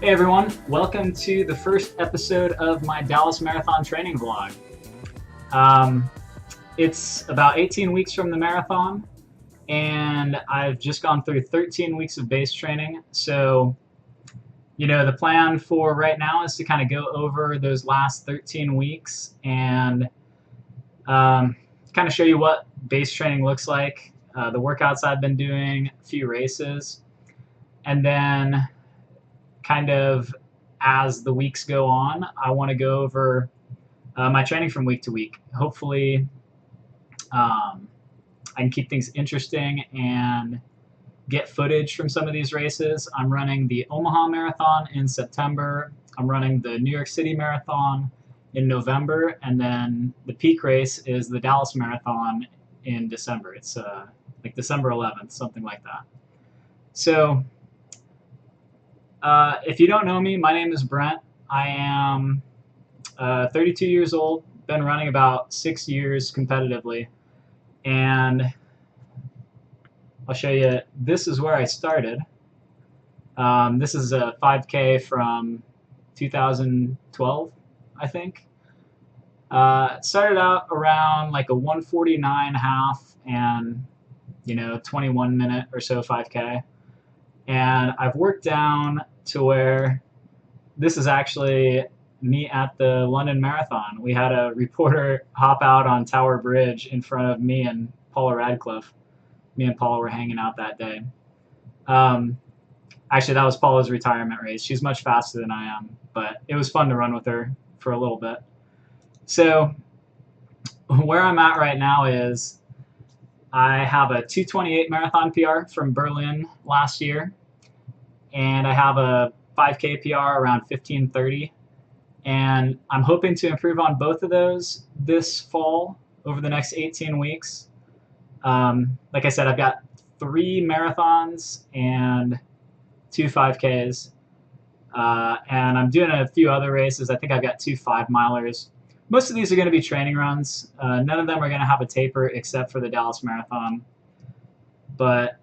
Hey everyone, welcome to the first episode of my Dallas Marathon training vlog. It's about 18 weeks from the marathon, and I've just gone through 13 weeks of base training. So, the plan for right now is to kind of go over those last 13 weeks and kind of show you what base training looks like, the workouts I've been doing, a few races, and then kind of as the weeks go on, I want to go over my training from week to week. Hopefully, I can keep things interesting and get footage from some of these races. I'm running the Omaha Marathon in September. I'm running the New York City Marathon in November, and then the peak race is the Dallas Marathon in December. It's like December 11th, something like that. So, if you don't know me, my name is Brent. I am 32 years old, been running about 6 years competitively, and I'll show you, this is where I started. This is a 5K from 2012, I think. It started out around like a 1:49.5 and 21 minute or so 5K. And I've worked down to where this is actually me at the London Marathon. We had a reporter hop out on Tower Bridge in front of me and Paula Radcliffe. Me and Paula were hanging out that day. Actually, that was Paula's retirement race. She's much faster than I am, but it was fun to run with her for a little bit. So where I'm at right now is I have a 2:28 marathon PR from Berlin last year, and I have a 5K PR around 15:30, and I'm hoping to improve on both of those this fall over the next 18 weeks. Like I said, I've got 3 marathons and 2 5Ks, and I'm doing a few other races. I think I've got 2 5-milers. Most of these are going to be training runs. None of them are going to have a taper except for the Dallas Marathon. But,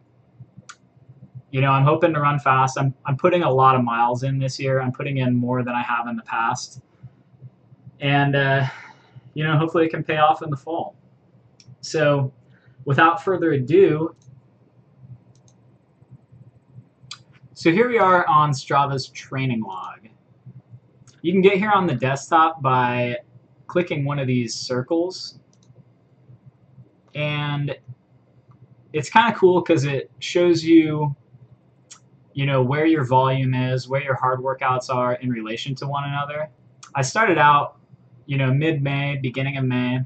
I'm hoping to run fast. I'm putting a lot of miles in this year. I'm putting in more than I have in the past. And, hopefully it can pay off in the fall. So, without further ado, so here we are on Strava's training log. You can get here on the desktop by clicking one of these circles, and it's kind of cool because it shows you, where your volume is, where your hard workouts are in relation to one another. I started out, mid-May, beginning of May,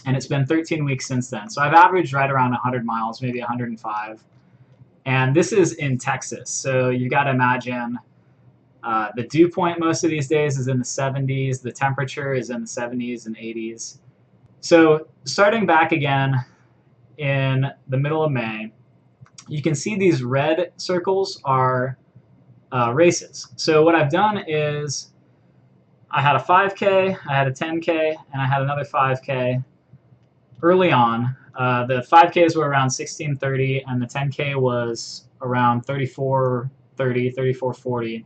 and it's been 13 weeks since then. So I've averaged right around 100 miles, maybe 105, and this is in Texas. So you got to imagine the dew point most of these days is in the 70s. The temperature is in the 70s and 80s. So starting back again in the middle of May, you can see these red circles are races. So what I've done is I had a 5K, I had a 10K, and I had another 5K early on. The 5Ks were around 16:30, and the 10K was around 34:30, 34:40.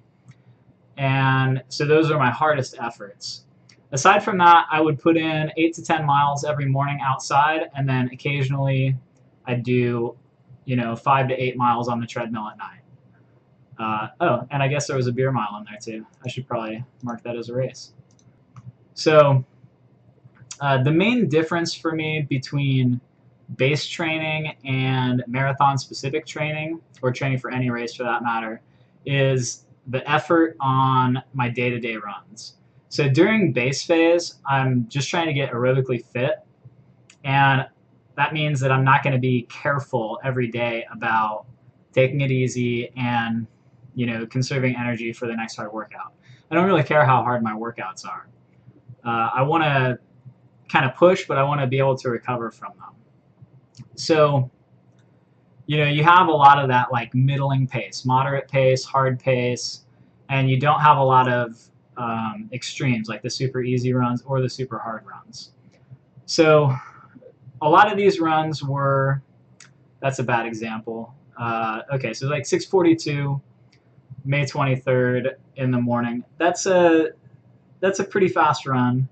And so those are my hardest efforts. Aside from that, I would put in 8 to 10 miles every morning outside, and then occasionally I'd do, 5 to 8 miles on the treadmill at night. Oh, and I guess there was a beer mile in there too. I should probably mark that as a race. So the main difference for me between base training and marathon-specific training, or training for any race for that matter, is the effort on my day-to-day runs. So during base phase, I'm just trying to get aerobically fit, and that means that I'm not going to be careful every day about taking it easy and conserving energy for the next hard workout. I don't really care how hard my workouts are. I want to kind of push, but I want to be able to recover from them. So you have a lot of that like middling pace, moderate pace, hard pace, and you don't have a lot of extremes like the super easy runs or the super hard runs. So a lot of these runs were, that's a bad example. Okay, so like 6:42, May 23rd in the morning. That's a pretty fast run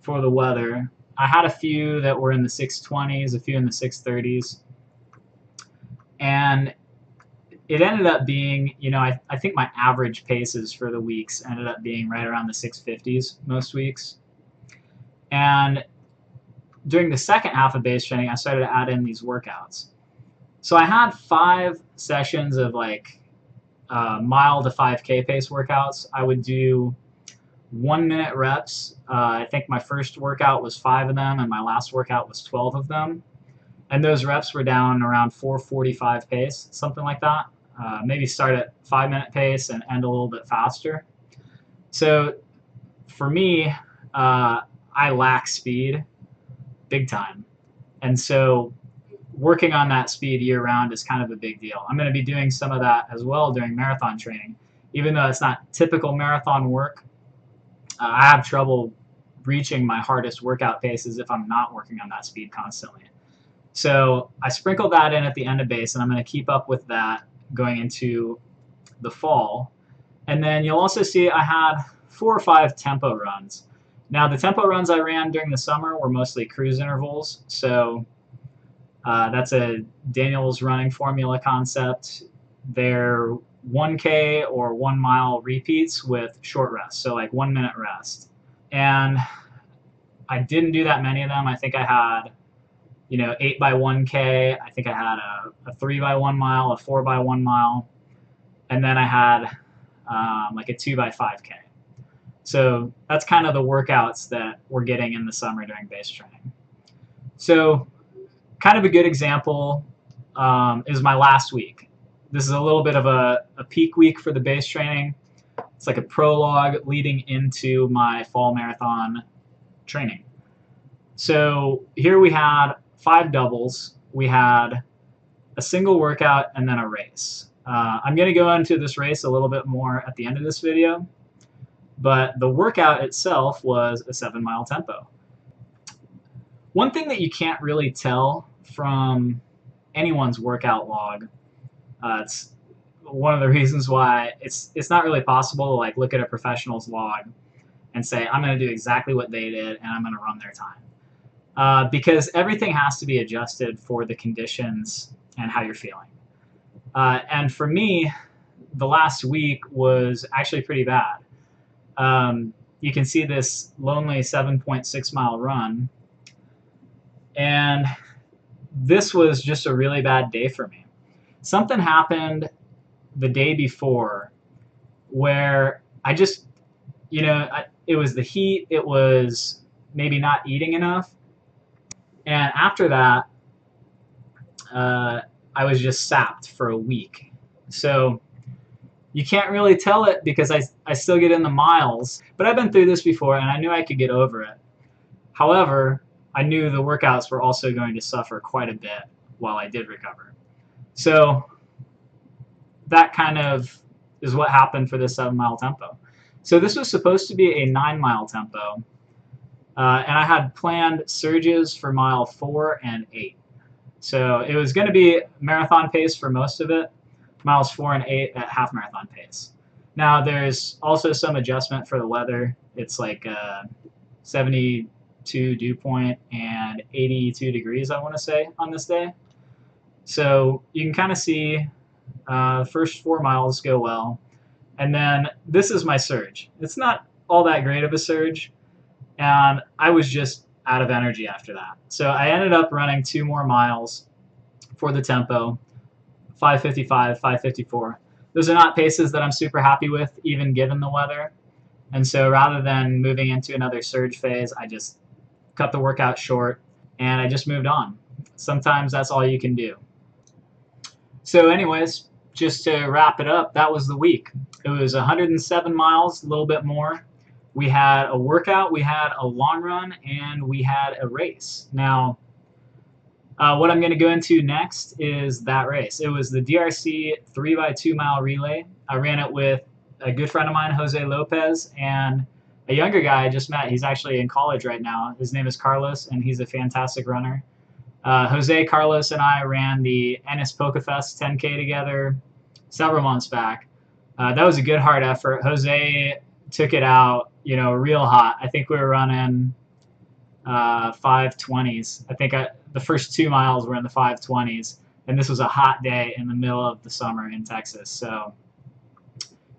for the weather. I had a few that were in the 6:20s, a few in the 6:30s, and it ended up being, I think my average paces for the weeks ended up being right around the 6:50s most weeks. And during the second half of base training, I started to add in these workouts. So I had 5 sessions of like mile to 5K pace workouts. I would do 1-minute reps. I think my first workout was 5 of them, and my last workout was 12 of them. And those reps were down around 4:45 pace, something like that. Maybe start at 5-minute pace and end a little bit faster. So for me, I lack speed big time. And so working on that speed year round is kind of a big deal. I'm going to be doing some of that as well during marathon training. Even though it's not typical marathon work, I have trouble reaching my hardest workout paces if I'm not working on that speed constantly. So I sprinkled that in at the end of base, and I'm going to keep up with that going into the fall. And then you'll also see I had 4 or 5 tempo runs. Now, the tempo runs I ran during the summer were mostly cruise intervals. So that's a Daniels running formula concept. They're 1K or 1 mile repeats with short rests, so like 1-minute rest. And I didn't do that many of them. I think I had 8 by 1K. I think I had a 3 by 1 mile, a 4 by 1 mile, and then I had like a 2 by 5K. So that's kind of the workouts that we're getting in the summer during base training. So kind of a good example is my last week. This is a little bit of a peak week for the base training. It's like a prologue leading into my fall marathon training. So here we had 5 doubles. We had a single workout and then a race. I'm going to go into this race a little bit more at the end of this video, but the workout itself was a 7-mile tempo. One thing that you can't really tell from anyone's workout log, it's one of the reasons why it's not really possible to like look at a professional's log and say, I'm going to do exactly what they did and I'm going to run their time. Because everything has to be adjusted for the conditions and how you're feeling. And for me, the last week was actually pretty bad. You can see this lonely 7.6-mile run, and this was just a really bad day for me. Something happened the day before where I just, it was the heat, it was maybe not eating enough, and after that, I was just sapped for a week. So you can't really tell it because I still get in the miles, but I've been through this before and I knew I could get over it. However, I knew the workouts were also going to suffer quite a bit while I did recover. So that kind of is what happened for this 7-mile tempo. So this was supposed to be a 9-mile tempo, and I had planned surges for mile 4 and 8. So it was going to be marathon pace for most of it, miles 4 and 8 at half marathon pace. Now there's also some adjustment for the weather. It's like 72 dew point and 82 degrees, I want to say, on this day. So you can kind of see the first 4 miles go well. And then this is my surge. It's not all that great of a surge, and I was just out of energy after that. So I ended up running 2 more miles for the tempo, 5:55, 5:54. Those are not paces that I'm super happy with, even given the weather. And so rather than moving into another surge phase, I just cut the workout short and I just moved on. Sometimes that's all you can do. So anyways, just to wrap it up, that was the week. It was 107 miles, a little bit more. We had a workout, we had a long run, and we had a race. Now, what I'm going to go into next is that race. It was the DRC 3x2 mile relay. I ran it with a good friend of mine, Jose Lopez, and a younger guy I just met. He's actually in college right now. His name is Carlos, and he's a fantastic runner. Jose, Carlos, and I ran the Ennis Polka Fest 10K together several months back. That was a good hard effort. Jose took it out, you know, real hot. I think we were running 5:20s. I think the first 2 miles were in the 5:20s, and this was a hot day in the middle of the summer in Texas. So,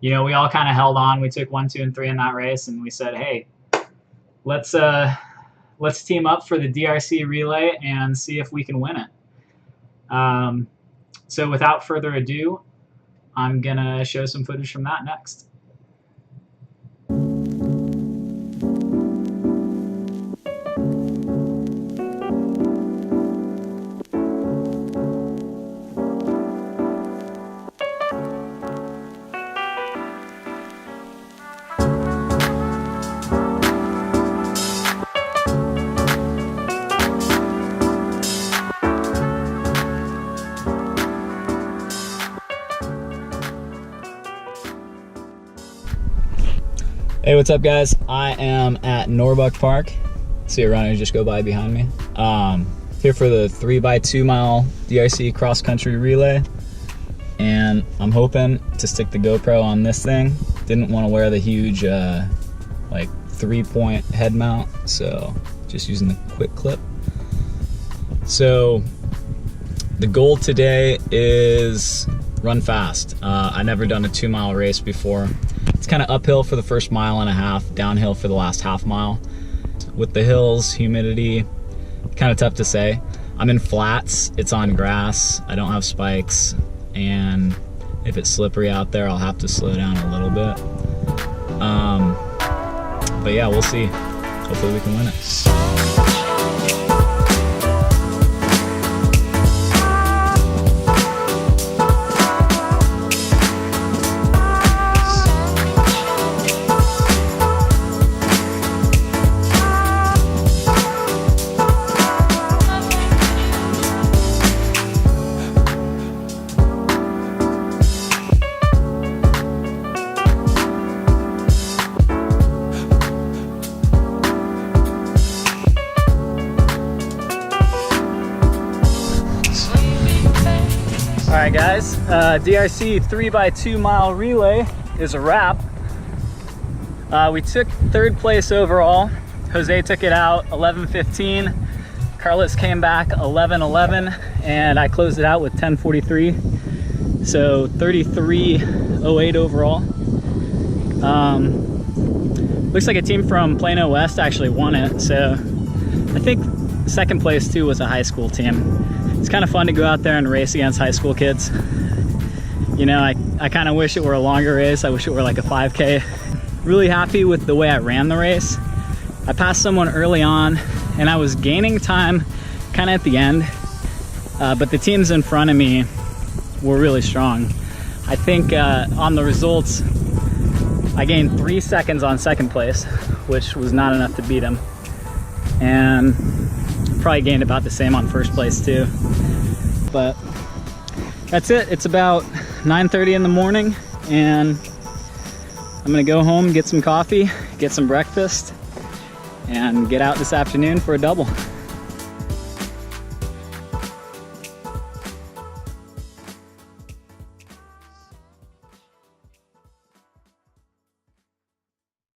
you know, we all kind of held on. We took 1, 2, and 3 in that race, and we said, hey, let's team up for the DRC relay and see if we can win it. So without further ado, I'm gonna show some footage from that next. Hey, what's up guys? I am at Norbuck Park. See a runner just go by behind me. Here for the 3x2 mile DRC cross country relay. And I'm hoping to stick the GoPro on this thing. Didn't want to wear the huge like 3-point head mount, so just using the quick clip. So the goal today is run fast. I never done a 2-mile race before. It's kind of uphill for the first 1.5 miles, downhill for the last half mile. With the hills, humidity, kind of tough to say. I'm in flats, it's on grass, I don't have spikes, and if it's slippery out there, I'll have to slow down a little bit. But yeah, we'll see. Hopefully we can win it. All right guys, DRC 3x2 mile relay is a wrap. We took 3rd place overall. Jose took it out 11:15. Carlos came back 11:11, and I closed it out with 10:43. So 33:08 overall. Looks like a team from Plano West actually won it. So I think 2nd place too was a high school team. It's kind of fun to go out there and race against high school kids. You know, I kind of wish it were a longer race. I wish it were like a 5K. Really happy with the way I ran the race. I passed someone early on and I was gaining time kind of at the end, but the teams in front of me were really strong. I think on the results, I gained 3 seconds on 2nd place, which was not enough to beat them. And probably gained about the same on 1st place too. But that's it. It's about 9:30 in the morning, and I'm gonna go home, get some coffee, get some breakfast, and get out this afternoon for a double.